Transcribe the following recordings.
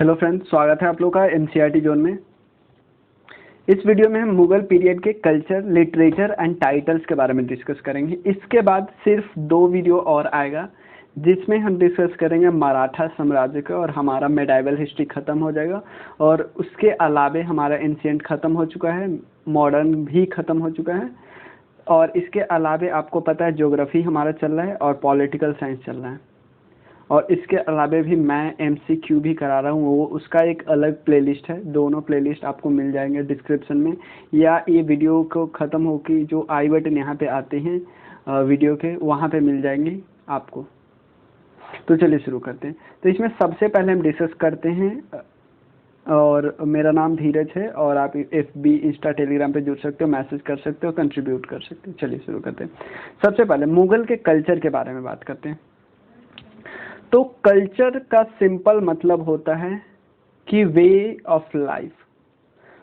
Hello friends, स्वागत है आप लोग का एनसीईआरटी जोन में। इस वीडियो में हम मुगल पीरियड के कल्चर, लिटरेचर एंड टाइटल्स के बारे में डिस्कस करेंगे। इसके बाद सिर्फ 2 वीडियो और आएगा जिसमें हम डिस्कस करेंगे मराठा साम्राज्य का, और हमारा मेडाइवल हिस्ट्री ख़त्म हो जाएगा। और उसके अलावे हमारा एंशिएंट ख़त्म हो चुका है, मॉडर्न भी ख़त्म हो चुका है, और इसके अलावे आपको पता है ज्योग्राफी हमारा चल रहा है और पॉलिटिकल साइंस चल रहा है। और इसके अलावे भी मैं एमसीक्यू भी करा रहा हूँ, वो उसका एक अलग प्लेलिस्ट है। दोनों प्लेलिस्ट आपको मिल जाएंगे डिस्क्रिप्शन में, या ये वीडियो को ख़त्म हो कि जो आई बटन यहाँ पे आते हैं वीडियो के, वहाँ पे मिल जाएंगे आपको। तो चलिए शुरू करते हैं। तो इसमें सबसे पहले हम डिस्कस करते हैं, और मेरा नाम धीरज है, और आप FB, इंस्टा, टेलीग्राम पे जुड़ सकते हो, मैसेज कर सकते हो, कंट्रीब्यूट कर सकते हो। चलिए शुरू करते हैं। सबसे पहले मुगल के कल्चर के बारे में बात करते हैं। तो कल्चर का सिंपल मतलब होता है कि way of life.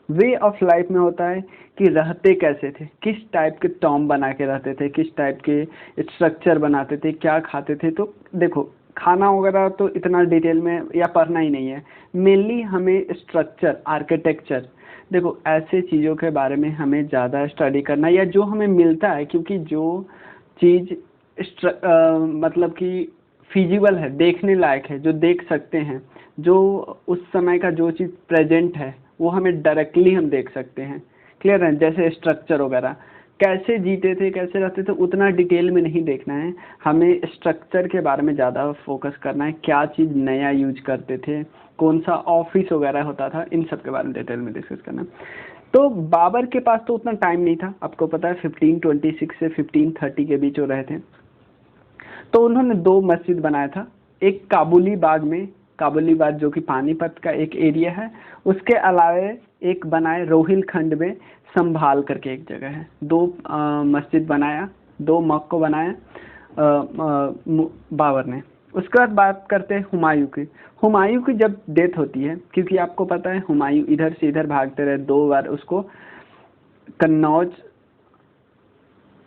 Way of life में होता है कि रहते कैसे थे, किस टाइप के टॉम बना के रहते थे, किस टाइप के स्ट्रक्चर बनाते थे, क्या खाते थे। तो देखो, खाना वगैरह तो इतना डिटेल में या पढ़ना ही नहीं है, मेनली हमें स्ट्रक्चर, आर्किटेक्चर, देखो ऐसे चीज़ों के बारे में हमें ज़्यादा स्टडी करना, या जो हमें मिलता है, क्योंकि जो चीज़ मतलब कि फिजिबल है, देखने लायक है, जो देख सकते हैं, जो उस समय का जो चीज़ प्रेजेंट है वो हमें डायरेक्टली हम देख सकते हैं। क्लियर है? जैसे स्ट्रक्चर वगैरह, कैसे जीते थे, कैसे रहते थे, उतना डिटेल में नहीं देखना है हमें, स्ट्रक्चर के बारे में ज़्यादा फोकस करना है। क्या चीज़ नया यूज करते थे, कौन सा ऑफिस वगैरह होता था, इन सब के बारे में डिटेल में डिस्कस करना। तो बाबर के पास तो उतना टाइम नहीं था, आपको पता है 1526 से 1530 के बीच वो रहे थे। तो उन्होंने 2 मस्जिद बनाया था, एक काबुली बाग में, काबुली बाग जो कि पानीपत का एक एरिया है, उसके अलावे एक बनाए रोहिलखंड में, संभाल करके एक जगह है। 2 मस्जिद बनाया, 2 मक्को बनाया बाबर ने। उसके बाद बात करते हैं हुमायूं की। हुमायूं की जब डेथ होती है, क्योंकि आपको पता है हुमायूं इधर से इधर भागते रहे, 2 बार उसको कन्नौज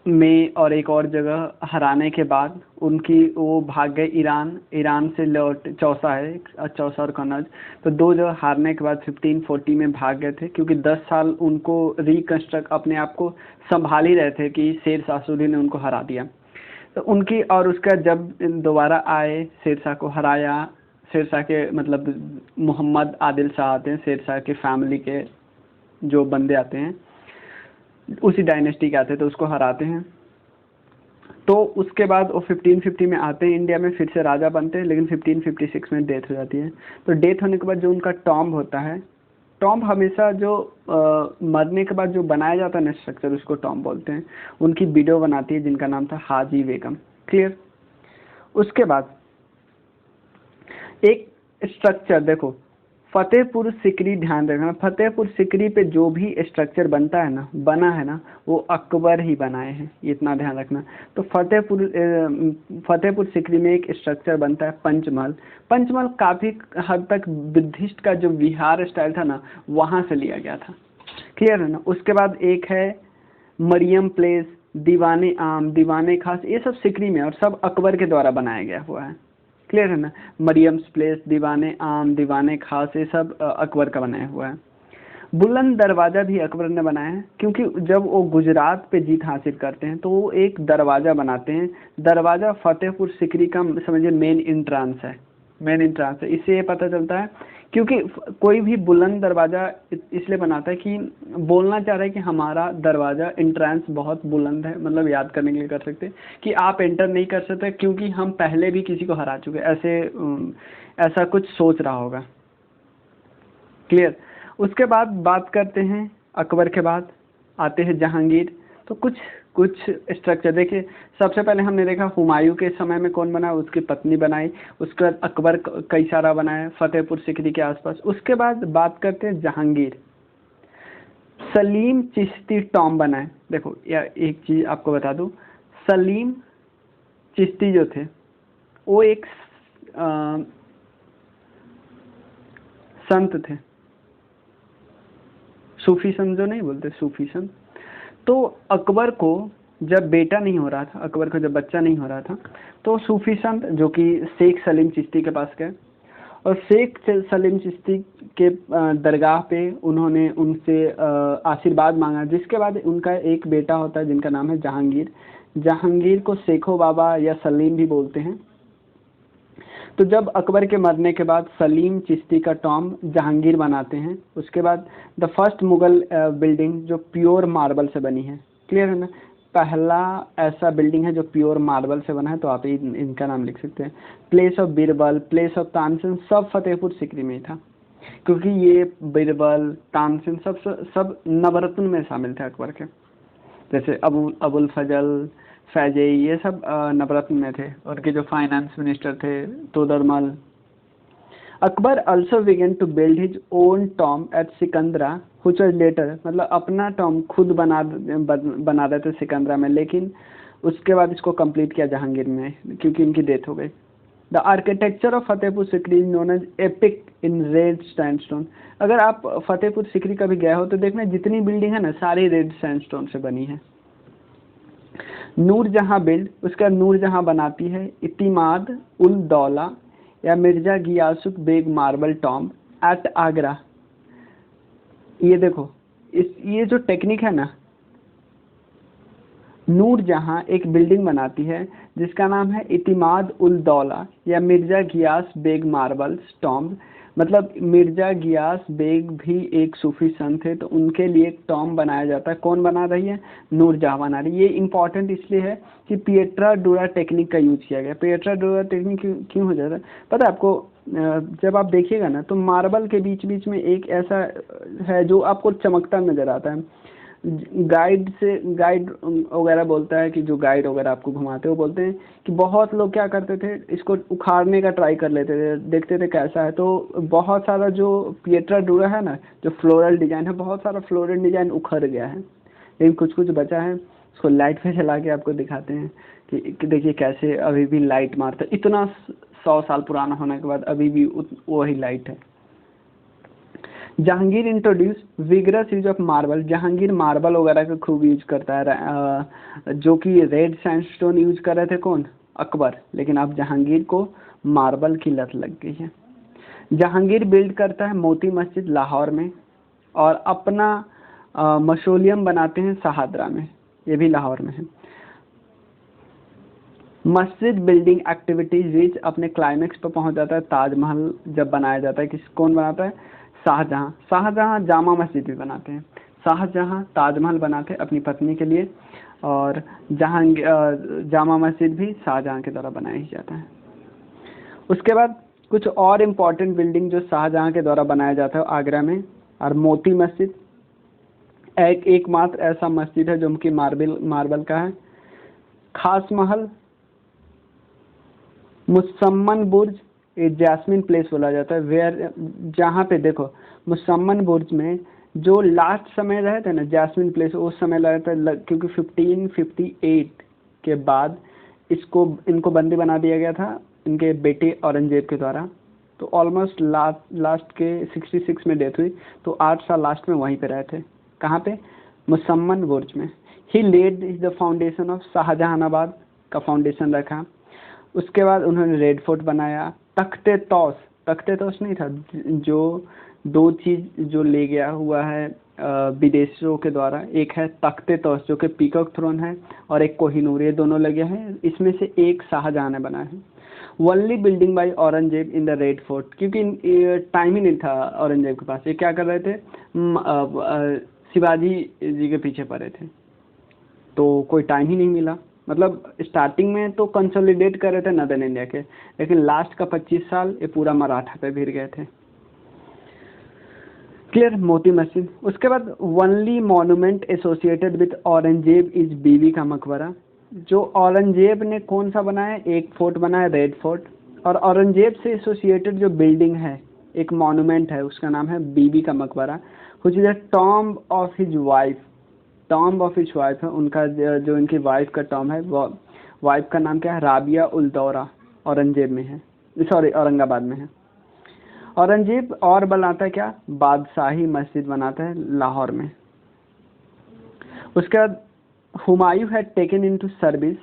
में और एक और जगह हराने के बाद उनकी वो भाग गए ईरान, ईरान से लौट, चौसा है, चौसा और कन्नौज, तो 2 जगह हारने के बाद 1540 में भाग गए थे, क्योंकि 10 साल उनको रिकंस्ट्रक्ट, अपने आप को संभाल ही रहे थे कि शेर शाह सूरी ने उनको हरा दिया। तो उनकी, और उसका जब दोबारा आए, शेरशाह को हराया, शेरशाह के मतलब मोहम्मद आदिल शाह आते हैं, शेरशाह के फैमिली के जो बंदे आते हैं, उसी डायनेस्टी के आते हैं, तो उसको हराते हैं। तो उसके बाद वो 1550 में आते हैं इंडिया में, फिर से राजा बनते हैं, लेकिन 1556 में डेथ हो जाती है। तो डेथ होने के बाद जो उनका टॉम्ब होता है, टॉम्ब हमेशा जो मरने के बाद जो बनाया जाता है ना स्ट्रक्चर, उसको टॉम्ब बोलते हैं। उनकी विडो बनाती है जिनका नाम था हाजी बेगम। क्लियर? उसके बाद एक स्ट्रक्चर देखो, फतेहपुर सिकरी, ध्यान रखना, फतेहपुर सिकरी पे जो भी स्ट्रक्चर बनता है ना, बना है ना, वो अकबर ही बनाए हैं, इतना ध्यान रखना। तो फतेहपुर सिकरी में एक स्ट्रक्चर बनता है पंचमहल। पंचमहल काफ़ी हद तक बुद्धिस्ट का जो विहार स्टाइल था ना, वहाँ से लिया गया था। क्लियर है ना? उसके बाद एक है मरियम प्लेस, दीवाने आम, दीवाने खास, ये सब सिकरी में, और सब अकबर के द्वारा बनाया गया हुआ है। क्लियर है ना? मरियम्स प्लेस, दीवाने आम, दीवाने खास, ये सब अकबर का बनाया हुआ है। बुलंद दरवाज़ा भी अकबर ने बनाया है, क्योंकि जब वो गुजरात पे जीत हासिल करते हैं तो वो एक दरवाज़ा बनाते हैं। दरवाज़ा फतेहपुर सिकरी का समझिए मेन इंट्रांस है, मेन इंट्रांस है। इससे ये पता चलता है, क्योंकि कोई भी बुलंद दरवाज़ा इसलिए बनाता है कि बोलना चाह रहा है कि हमारा दरवाज़ा इंट्रांस बहुत बुलंद है, मतलब याद करने के लिए कर सकते हैं कि आप एंटर नहीं कर सकते क्योंकि हम पहले भी किसी को हरा चुके, ऐसे ऐसा कुछ सोच रहा होगा। क्लियर? उसके बाद बात करते हैं, अकबर के बाद आते हैं जहांगीर। तो कुछ स्ट्रक्चर देखिए, सबसे पहले हमने देखा हुमायूं के समय में कौन बना, उसकी पत्नी बनाई। उसके बाद अकबर कई सारा बनाया फतेहपुर सिकरी के आसपास। उसके बाद बात करते हैं जहांगीर, सलीम चिश्ती टॉम बनाए। देखो या एक चीज़ आपको बता दूं, सलीम चिश्ती जो थे वो एक संत थे, सूफी संत जो नहीं बोलते, सूफी संत। तो अकबर को जब बेटा नहीं हो रहा था, अकबर को जब बच्चा नहीं हो रहा था, तो सूफी संत जो कि शेख सलीम चिश्ती के पास गए, और शेख सलीम चिश्ती के दरगाह पे उन्होंने उनसे आशीर्वाद मांगा, जिसके बाद उनका एक बेटा होता है जिनका नाम है जहांगीर। जहांगीर को शेखो बाबा या सलीम भी बोलते हैं। तो जब अकबर के मरने के बाद सलीम चिश्ती का टॉम जहांगीर बनाते हैं। उसके बाद द फर्स्ट मुगल बिल्डिंग जो प्योर मार्बल से बनी है, क्लियर है ना, पहला ऐसा बिल्डिंग है जो प्योर मार्बल से बना है, तो आप इनका नाम लिख सकते हैं। Place of Birbal, place of Tansen, सब फतेहपुर सीकरी में ही था, क्योंकि ये बीरबल तानसेन सब नवरत्न में शामिल थे अकबर के। जैसे अबुल फजल, फैजेई, ये सब नवरत्न में थे। उनके जो फाइनेंस मिनिस्टर थे तोदरमल। Akbar also began to build his own tomb at Sikandra, which was later, मतलब अपना टॉम खुद बना रहे थे सिकंदरा में, लेकिन उसके बाद इसको कंप्लीट किया जहांगीर में, क्योंकि इनकी डेथ हो गई। The architecture of Fatehpur Sikri is known as epic in red sandstone. अगर आप फतेहपुर सिकरी कभी गए हो तो देखना जितनी बिल्डिंग है ना, सारी रेड सैंडस्टोन से बनी है। नूरजहां बिल्ड, उसका नूरजहां बनाती है इतिमाद उल दौला या मिर्जा गियासुफ Beg marble tomb at Agra. ये देखो, ये जो टेक्निक है ना, नूरजहां एक बिल्डिंग बनाती है जिसका नाम है इतिमाद उल दौला या मिर्जा गियास बेग मार्बल टॉम्ब। मतलब मिर्जा गियास बेग भी एक सूफी संत थे, तो उनके लिए एक टॉम्ब बनाया जाता है। कौन बना रही है? नूरजहां बना रही है। ये इंपॉर्टेंट इसलिए है कि पिएट्रा डूरा टेक्निक का यूज किया गया। पिएट्रा डूरा टेक्निक क्यों हो जाता है पता है आपको? जब आप देखिएगा ना, तो मार्बल के बीच बीच में एक ऐसा है जो आपको चमकता नजर आता है। गाइड वगैरह बोलता है कि जो गाइड वगैरह आपको घुमाते हैं वो बोलते हैं कि बहुत लोग क्या करते थे, इसको उखाड़ने का ट्राई कर लेते थे, देखते थे कैसा है। तो बहुत सारा जो पिएट्रा डूरा है ना, जो फ्लोरल डिजाइन है, बहुत सारा फ्लोरल डिजाइन उखड़ गया है, लेकिन कुछ कुछ बचा है। उसको लाइट पे चला के आपको दिखाते हैं कि देखिए कैसे अभी भी लाइट मारता है। इतना 100 साल पुराना होने के बाद अभी भी वही लाइट है। Jahangir introduce vigorous use of marble. Jahangir marble वगैरह का खूब यूज करता है, जो कि रेड सैंडस्टोन यूज कर रहे थे कौन? अकबर। लेकिन अब जहांगीर को मार्बल की लत लग गई है। जहांगीर बिल्ड करता है मोती मस्जिद लाहौर में, और अपना मशोलियम बनाते हैं शाहदरा में, ये भी लाहौर में है। मस्जिद बिल्डिंग एक्टिविटीज रीच अपने क्लाइमेक्स पर पहुंच जाता है ताजमहल जब बनाया जाता है। कौन बनाता है? शाहजहां। शाहजहां जामा मस्जिद भी बनाते हैं। शाहजहां ताजमहल बनाते हैं अपनी पत्नी के लिए, और जामा मस्जिद भी शाहजहां के द्वारा बनाया ही जाता है। उसके बाद कुछ और इम्पोर्टेंट बिल्डिंग जो शाहजहां के द्वारा बनाया जाता है आगरा में, और मोती मस्जिद एकमात्र ऐसा मस्जिद है जो कि मार्बल का है। खास महल, मुसम्मन बुर्ज, जैस्मिन प्लेस बोला जाता है, वेयर जहाँ पे देखो मुसम्मन बुर्ज में जो लास्ट समय रहे थे ना, जैस्मिन प्लेस उस समय लगा था, क्योंकि 1558 के बाद इनको बंदी बना दिया गया था इनके बेटे औरंगजेब के द्वारा। तो ऑलमोस्ट लास्ट के 66 में डेथ हुई, तो 8 साल लास्ट में वहीं पे रहे थे। कहाँ पे? मुसम्मन बुर्ज में। He laid the foundation of Shahjahanabad का फाउंडेशन रखा। उसके बाद उन्होंने रेड फोर्ट बनाया। तख्ते तौस नहीं था, जो दो चीज जो ले गया हुआ है विदेशियों के द्वारा, एक है तख्ते तौस जो कि पीकॉक थ्रोन है, और एक कोहिनूर, ये दोनों लगे हैं। इसमें से एक शाहजहां ने बनाया है। Only building bye Aurangzeb in the red fort, क्योंकि टाइम ही नहीं था औरंगजेब के पास। ये क्या कर रहे थे? शिवाजी जी के पीछे पड़े थे, तो कोई टाइम ही नहीं मिला। मतलब स्टार्टिंग में तो कंसोलिडेट कर रहे थे नदर्न इंडिया के, लेकिन लास्ट का 25 साल ये पूरा मराठा पे भिड़ गए थे। क्लियर? मोती मस्जिद। उसके बाद only monument associated with Aurangzeb is Bibi ka Maqbara. जो औरंगजेब ने कौन सा बनाया? एक फोर्ट बनाया, रेड फोर्ट। और औरंगजेब से एसोसिएटेड जो बिल्डिंग है, एक मॉन्यूमेंट है, उसका नाम है बीबी का मकबरा, which is the tomb of his wife. Tomb of his wife है उनका, जो इनकी वाइफ का टॉम्ब है, वो वाइफ का नाम क्या है? राबिया उल दौरा, औरंगजेब में है, सॉरी औरंगाबाद में है। औरंगजेब और बनाता है क्या? बादशाही मस्जिद बनाता है लाहौर में। उसके बाद Humayun had taken into service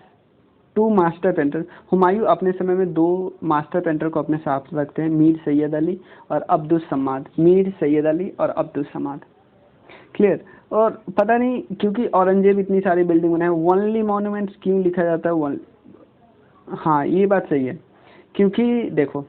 two master painter. Humayun अपने समय में 2 मास्टर पेंटर को अपने साथ रखते हैं, मीर सैयद अली और अब्दुल समाद। मीर सैयद अली और अब्दुल समाद, क्लियर। और पता नहीं क्योंकि औरंगजेब इतनी सारी बिल्डिंग बनाए, ओनली मॉन्यूमेंट्स क्यों लिखा जाता है वन। हाँ ये बात सही है, क्योंकि देखो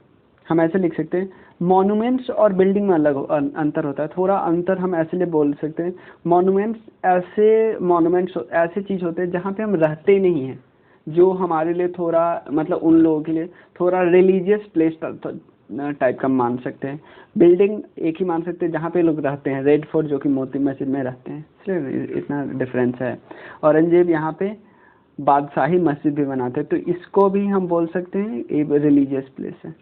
हम ऐसे लिख सकते हैं, मॉन्यूमेंट्स और बिल्डिंग में अलग अंतर होता है। थोड़ा अंतर हम ऐसे लिए बोल सकते हैं, मॉन्यूमेंट्स ऐसे चीज़ होते हैं जहाँ पे हम रहते नहीं हैं, जो हमारे लिए थोड़ा मतलब उन लोगों के लिए थोड़ा रिलीजियस प्लेस टाइप का मान सकते हैं। बिल्डिंग एक ही मान सकते हैं जहाँ पे लोग रहते हैं, रेड फोर्ट जो कि मोती मस्जिद में रहते हैं, इसलिए इतना डिफरेंस है। औरंगजेब यहाँ पे बादशाही मस्जिद भी बनाते हैं, तो इसको भी हम बोल सकते हैं एक रिलीजियस प्लेस है,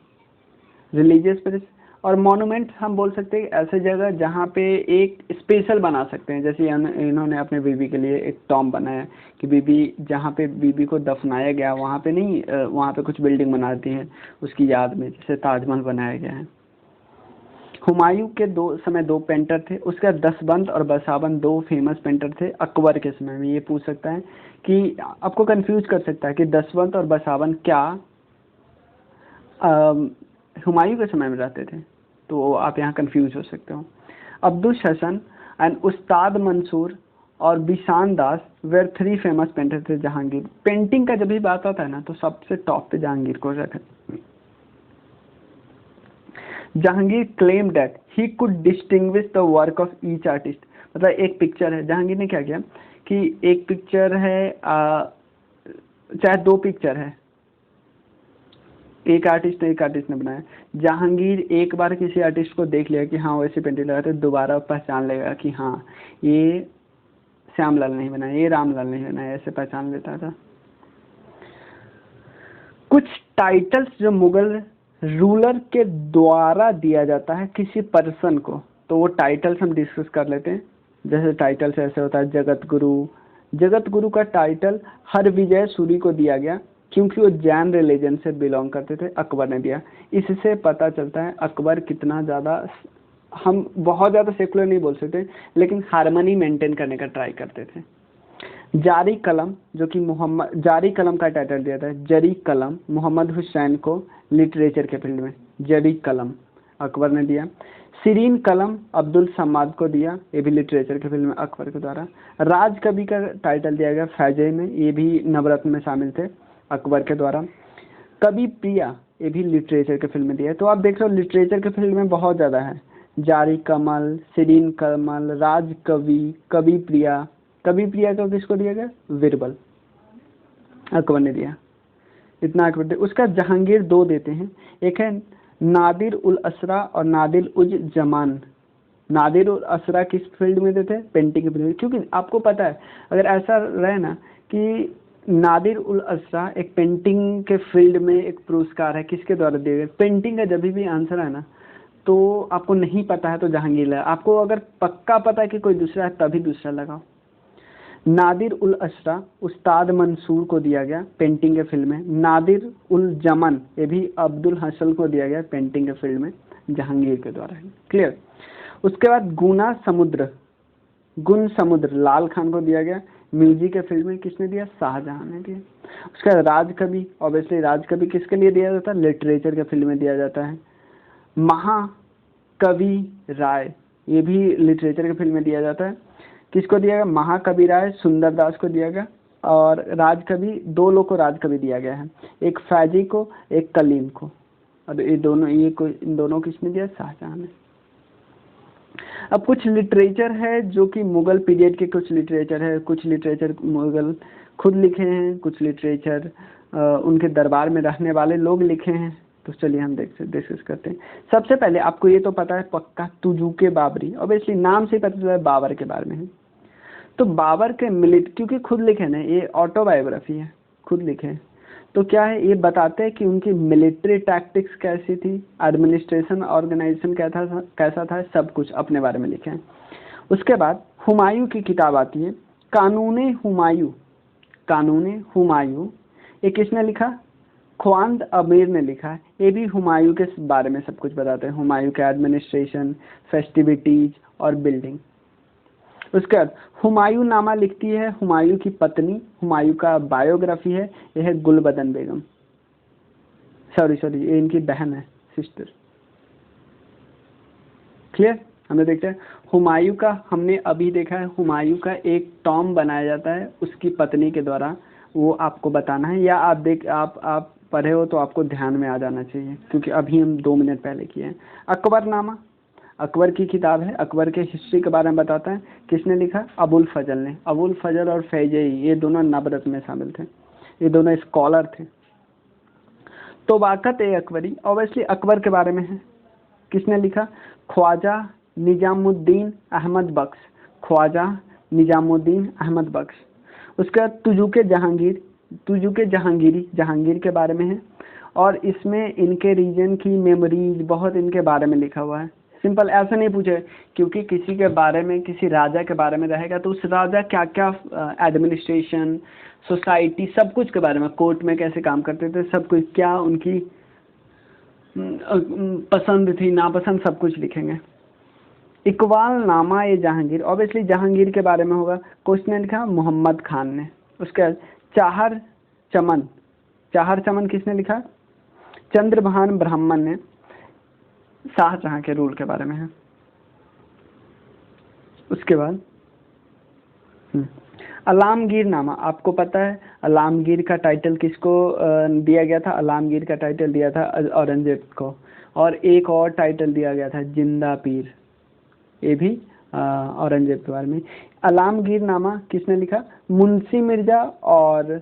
रिलीजियस प्लेस। और मॉन्यूमेंट हम बोल सकते हैं ऐसे जगह जहाँ पे एक स्पेशल बना सकते हैं, जैसे इन्होंने अपने बीबी के लिए एक टॉम बनाया कि बीबी जहाँ पे बीबी को दफनाया गया वहाँ पे नहीं, वहाँ पे कुछ बिल्डिंग बना दी है उसकी याद में, जैसे ताजमहल बनाया गया है। हुमायूं के समय 2 पेंटर थे, उसका दसबंद और बसावन 2 फेमस पेंटर थे अकबर के समय में। ये पूछ सकता है कि आपको कंफ्यूज कर सकता है कि दसबंद और बसावन क्या हुमायूं के समय में रहते थे, तो आप यहाँ कंफ्यूज हो सकते हो। अब्दुल हसन एंड उस्ताद मंसूर और बिशान दास वेर 3 फेमस पेंटर थे जहांगीर। पेंटिंग का जब भी बात आता है ना तो सबसे टॉप पे जहांगीर को रखा। Jahangir claim that he could distinguish the work of each artist. मतलब एक पिक्चर है, जहांगीर ने क्या किया कि एक पिक्चर है, चाहे 2 पिक्चर है, एक आर्टिस्ट ने बनाया। जहांगीर एक बार किसी आर्टिस्ट को देख लिया कि हाँ वैसे पेंटिंग लगा, तो दोबारा पहचान लेगा कि हाँ ये श्यामलाल नहीं बनाया, ये रामलाल नहीं बनाया, ऐसे पहचान लेता था। कुछ टाइटल्स जो मुगल रूलर के द्वारा दिया जाता है किसी पर्सन को, तो वो टाइटल्स हम डिस्कस कर लेते हैं। जैसे टाइटल्स ऐसे होता है, जगत गुरु का टाइटल हरविजय सूरी को दिया गया क्योंकि वो जैन रिलीजन से बिलोंग करते थे, अकबर ने दिया। इससे पता चलता है अकबर कितना ज़्यादा, हम बहुत ज़्यादा सेकुलर नहीं बोल सकते लेकिन हार्मनी मेंटेन करने का ट्राई करते थे। जारी कलम जो कि जारी कलम का टाइटल दिया था, जरी कलम मोहम्मद हुसैन को लिटरेचर के फील्ड में, जरी कलम अकबर ने दिया। सीरीन कलम अब्दुल समाद को दिया, ये भी लिटरेचर के फील्ड में अकबर के द्वारा। राज कवि का टाइटल दिया गया फैजे में, ये भी नवरत्न में शामिल थे अकबर के द्वारा। कवि प्रिया ये भी लिटरेचर के फील्ड में दिया है। तो आप देख रहे हो लिटरेचर के फील्ड में बहुत ज़्यादा है, जारी कमल, सीरीन कमल, राज कवि, कवि प्रिया। कवि प्रिया को किसको दिया गया? बीरबल, अकबर ने दिया, इतना अकबर दे। उसका जहांगीर 2 देते हैं, एक है नादिर उल असरा और नादिर उज जमान। नादिर उल असरा किस फील्ड में देते हैं? पेंटिंग के फील्ड में, क्योंकि आपको पता है अगर ऐसा रहे ना कि नादिर उल असरा एक पेंटिंग के फील्ड में एक पुरस्कार है, किसके द्वारा दिया गया? पेंटिंग का जब भी आंसर है ना तो आपको नहीं पता है तो जहांगीर है, आपको अगर पक्का पता है कि कोई दूसरा है तभी दूसरा लगाओ। नादिर उल असरा उस्ताद मंसूर को दिया गया पेंटिंग के फील्ड में। नादिर उल जमन ये भी अब्दुल हसन को दिया गया पेंटिंग के फील्ड में, जहांगीर के द्वारा है, क्लियर। उसके बाद गुण समुद्र लाल खान को दिया गया, म्यूजिक के फील्ड में किसने दिया? शाहजहां ने दिया। उसके बाद राजकवि, ऑब्वियसली राजकवि किसके लिए दिया जाता है? लिटरेचर के फील्ड में दिया जाता है। महाकवि राय ये भी लिटरेचर के फील्ड में दिया जाता है। किसको दिया गया? महाकवि राय सुंदरदास को दिया गया। और राजकवि 2 लोग को राजकवि दिया गया है, एक फैजी को, एक कलीम को। और इन दोनों किसने दिया? शाहजहां ने। अब कुछ लिटरेचर है जो कि मुगल पीरियड के कुछ लिटरेचर है, कुछ लिटरेचर मुगल खुद लिखे हैं, कुछ लिटरेचर उनके दरबार में रहने वाले लोग लिखे हैं। तो चलिए हम डिस्कस करते हैं। सबसे पहले आपको ये तो पता है पक्का तुजुके बाबरी, ऑब्वियसली नाम से पता चलता है बाबर के बारे में है। तो बाबर के क्योंकि खुद लिखे ना, ये ऑटोबायोग्राफी है, खुद लिखे हैं, तो क्या है ये बताते हैं कि उनकी मिलिट्री टैक्टिक्स कैसी थी, एडमिनिस्ट्रेशन ऑर्गेनाइजेशन कैसा था, सब कुछ अपने बारे में लिखे हैं। उसके बाद हुमायूं की किताब आती है कानूने हुमायूं, ये किसने लिखा? ख्वांद अमीर ने लिखा है। ये भी हुमायूं के बारे में सब कुछ बताते हैं, हुमायूं के एडमिनिस्ट्रेशन, फेस्टिविटीज और बिल्डिंग। उसके बाद हुमायूं नामा लिखती है हुमायूं की पत्नी, हुमायूं का बायोग्राफी है, यह है गुलबदन बेगम, सॉरी ये इनकी बहन है, सिस्टर। क्लियर, हमने देखते हैं हुमायूं का, हमने अभी देखा है हुमायूं का एक टॉम बनाया जाता है उसकी पत्नी के द्वारा, वो आपको बताना है, या आप पढ़े हो तो आपको ध्यान में आ जाना चाहिए, क्योंकि अभी हम 2 मिनट पहले किए हैं। अकबरनामा, अकबर की किताब है, अकबर के हिस्ट्री के बारे में बताता है, किसने लिखा? अबुल फजल ने। अबुल फजल और फैजई ये दोनों नवरत्न में शामिल थे, ये दोनों स्कॉलर थे। तौबाकत ए अकबरी ऑब्वियसली अकबर के बारे में है, किसने लिखा? ख्वाजा निजामुद्दीन अहमद बख्श, ख्वाजा निजामुद्दीन अहमद बख्श। उसके बाद तुजुके जहांगीर, तुजुके जहांगीरी, जहांगीर के बारे में है, और इसमें इनके रीजन की मेमोरीज बहुत इनके बारे में लिखा हुआ है। सिंपल ऐसा नहीं पूछे, क्योंकि किसी के बारे में, किसी राजा के बारे में रहेगा तो उस राजा क्या क्या एडमिनिस्ट्रेशन, सोसाइटी, सब कुछ के बारे में, कोर्ट में कैसे काम करते थे, सब कुछ, क्या उनकी पसंद थी नापसंद, सब कुछ लिखेंगे। इकबाल नामा ए जहांगीर, ऑब्वियसली जहांगीर के बारे में होगा, क्वेश्चन ने लिखा मोहम्मद खान ने। उसके बाद चाहर चमन, चाहर चमन किसने लिखा? चंद्रभान ब्राह्मण ने, शाहजहां के रूल के बारे में है। उसके बाद अलामगीर नामा, आपको पता है अलामगीर का टाइटल किसको दिया गया था? अलामगीर का टाइटल दिया था औरंगजेब को, और एक और टाइटल दिया गया था जिंदा पीर, ये भी औरंगजेब के बारे में। अलामगीर नामा किसने लिखा? मुंशी मिर्जा और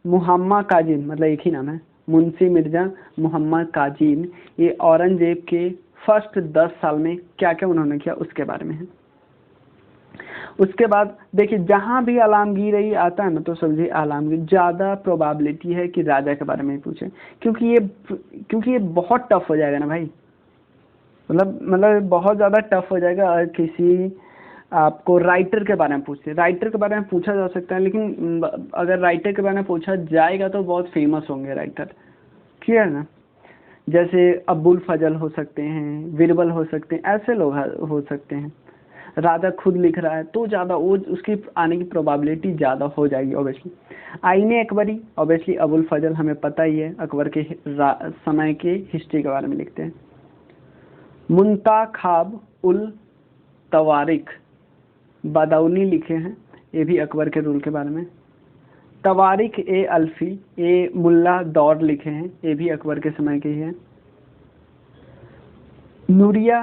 मुहम्मद काजीन, मतलब एक ही नाम है, मुंशी मिर्जा मुहम्मद काजीन। ये औरंगजेब के फर्स्ट 10 साल में क्या क्या उन्होंने किया उसके बारे में है। उसके बाद देखिए जहां भी आलमगीर ही आता है ना तो समझिए आलमगीर, ज़्यादा प्रोबेबिलिटी है कि राजा के बारे में ही पूछे, क्योंकि ये बहुत टफ हो जाएगा ना भाई, मतलब बहुत ज़्यादा टफ हो जाएगा। अगर किसी आपको राइटर के बारे में पूछे, राइटर के बारे में पूछा जा सकता है, लेकिन अगर राइटर के बारे में पूछा जाएगा तो बहुत फेमस होंगे राइटर, क्लियर है ना? जैसे अबुल फजल हो सकते हैं, बीरबल हो सकते हैं, ऐसे लोग हो सकते हैं। राजा खुद लिख रहा है तो ज़्यादा वो उसकी आने की प्रोबेबिलिटी ज़्यादा हो जाएगी ऑब्वियसली। आईने अकबरी, ऑब्वियसली अबुल फजल हमें पता ही है, अकबर के समय के हिस्ट्री के बारे में लिखते हैं। मुंताखाब उल तवारिक बदाऊनी लिखे हैं, ये भी अकबर के रूल के बारे में। तवारिक ए अल्फी ए मुल्ला दौर लिखे हैं, ये भी अकबर के समय के ही हैं। नूरिया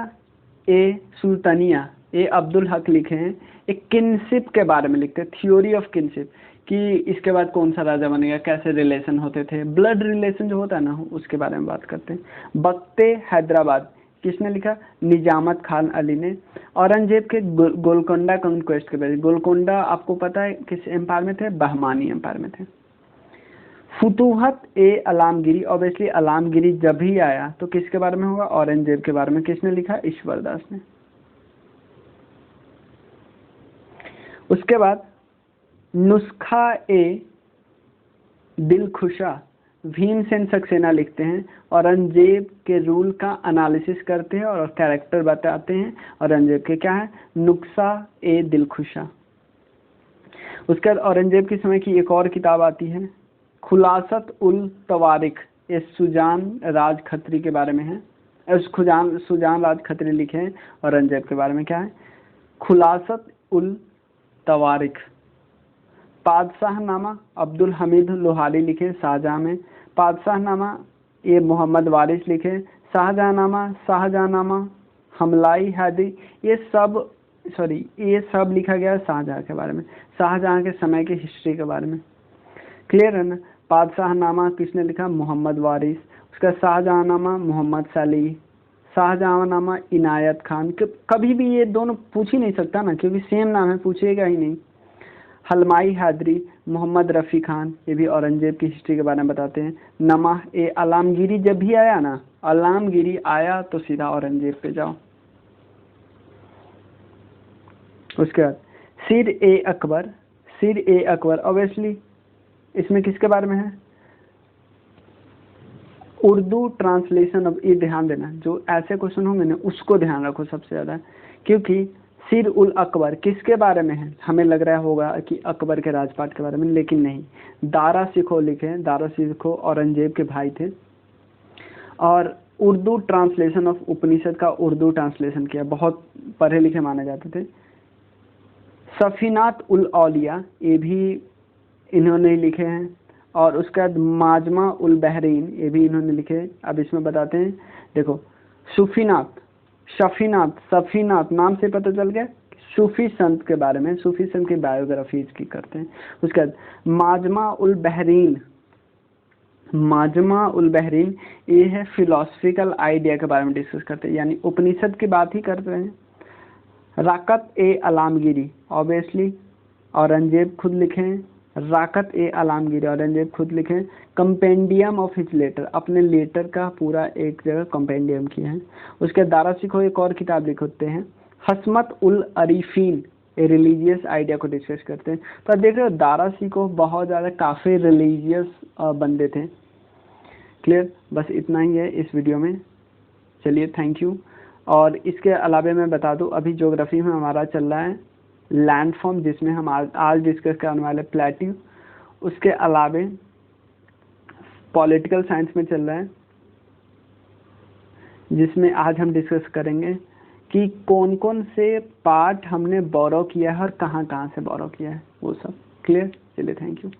ए सुल्तानिया ए अब्दुल हक लिखे हैं, एक किनशिप के बारे में लिखते हैं, थ्योरी ऑफ किनशिप, कि इसके बाद कौन सा राजा बनेगा, कैसे रिलेशन होते थे, ब्लड रिलेशन जो होता है ना उसके बारे में बात करते हैं। बख्ते हैदराबाद किसने लिखा? निजामत खान अली ने। औरंगजेब के गोलकोंडा कॉन्क्वेस्ट के बारे में, गोलकोंडा आपको पता है किस एम्पायर में थे? बहमानी एम्पायर में थे। फुतूहत ए अलामगिरी, ऑब्वियसली अलामगिरी जब भी आया तो किसके बारे में होगा? औरंगजेब के बारे में। किसने लिखा? ईश्वर दास ने। उसके बाद नुस्खा ए दिलखुशा भीमसेन सक्सेना लिखते हैं, औरंगजेब के रूल का एनालिसिस करते हैं और कैरेक्टर बताते हैं औरंगजेब के, क्या है? नुस्खा ए दिलखुशा। उसके बाद औरंगजेब के समय की एक और किताब आती है खुलासत उल तवारिक, ये सुजान राज खत्री के बारे में है, सुजान राज खत्री लिखे हैं औरंगजेब के बारे में, क्या है? खुलासत उल तवारिक। पादशाहनामा अब्दुल हमीद लोहारी लिखे शाहजहां में, पादशाहनामा ये मोहम्मद वारिस लिखे, शाहजहांनामा हमलाई हैदरी, ये सब लिखा गया शाहजहां के बारे में, शाहजहां के समय के हिस्ट्री के बारे में, क्लियर है ना? पादशाहनामा किसने लिखा? मोहम्मद वारिस। उसका शाहजहांनामा मोहम्मद सली, शाहजहांनामा इनायत खान। कभी भी ये दोनों पूछ ही नहीं सकता ना, क्योंकि सेम नाम है, पूछेगा ही नहीं। हलमाई हैदरी मोहम्मद रफ़ी खान, ये भी औरंगजेब की हिस्ट्री के बारे में बताते हैं। नमाह ए अलामगिरी जब भी आया ना, अलामगिरी आया तो सीधा औरंगजेब पे जाओ। उसके बाद सिर ए अकबर ऑब्वियसली इसमें किसके बारे में है? उर्दू ट्रांसलेशन। अब ये ध्यान देना, जो ऐसे क्वेश्चन होंगे ना उसको ध्यान रखो सबसे ज़्यादा, क्योंकि सिर उल अकबर किसके बारे में है? हमें लग रहा होगा कि अकबर के राजपाट के बारे में, लेकिन नहीं। दारा शिकोह लिखे हैं। दारा शिकोह औरंगजेब के भाई थे और उर्दू ट्रांसलेशन ऑफ उपनिषद का उर्दू ट्रांसलेशन किया, बहुत पढ़े लिखे माने जाते थे। सफीनात उल औलिया, ये भी इन्होंने लिखे हैं। और उसके बाद माजमा उल बहरीन, ये भी इन्होंने लिखे। अब इसमें बताते हैं, देखो सूफीनात, शफीनात, सफीनात नाम से पता चल गया सूफी संत के बारे में, सूफी संत की बायोग्राफी इसकी करते हैं। उसके बाद माजमा उल बहरीन, माजमा उल बहरीन ये है फिलोसफिकल आइडिया के बारे में डिस्कस करते हैं, यानी उपनिषद की बात ही करते हैं। राकत ए अलामगिरी, ऑब्वियसली औरंगजेब खुद लिखे हैं। राकत ए अलामगिरी औरंगजेब खुद लिखे हैं। कंपेंडियम ऑफ हिज लेटर, अपने लेटर का पूरा एक जगह कंपेंडियम किया है। उसके दारा शिकोह एक और किताब लिखते हैं, हसमत उल अरीफीन, ए रिलीजियस आइडिया को डिस्कस करते हैं। तो देख रहे हो दारा शिकोह बहुत ज़्यादा काफ़ी रिलीजियस बंदे थे। क्लियर, बस इतना ही है इस वीडियो में। चलिए, थैंक यू। और इसके अलावा मैं बता दूं, अभी ज्योग्राफी में हमारा चल रहा है लैंडफॉर्म, जिसमें हम आज डिस्कस करने वाले प्लेट्यू। उसके अलावा पॉलिटिकल साइंस में चल रहा है, जिसमें आज हम डिस्कस करेंगे कि कौन कौन से पार्ट हमने बोरो किया है और कहाँ कहाँ से बोरो किया है, वो सब। क्लियर, चलिए, थैंक यू।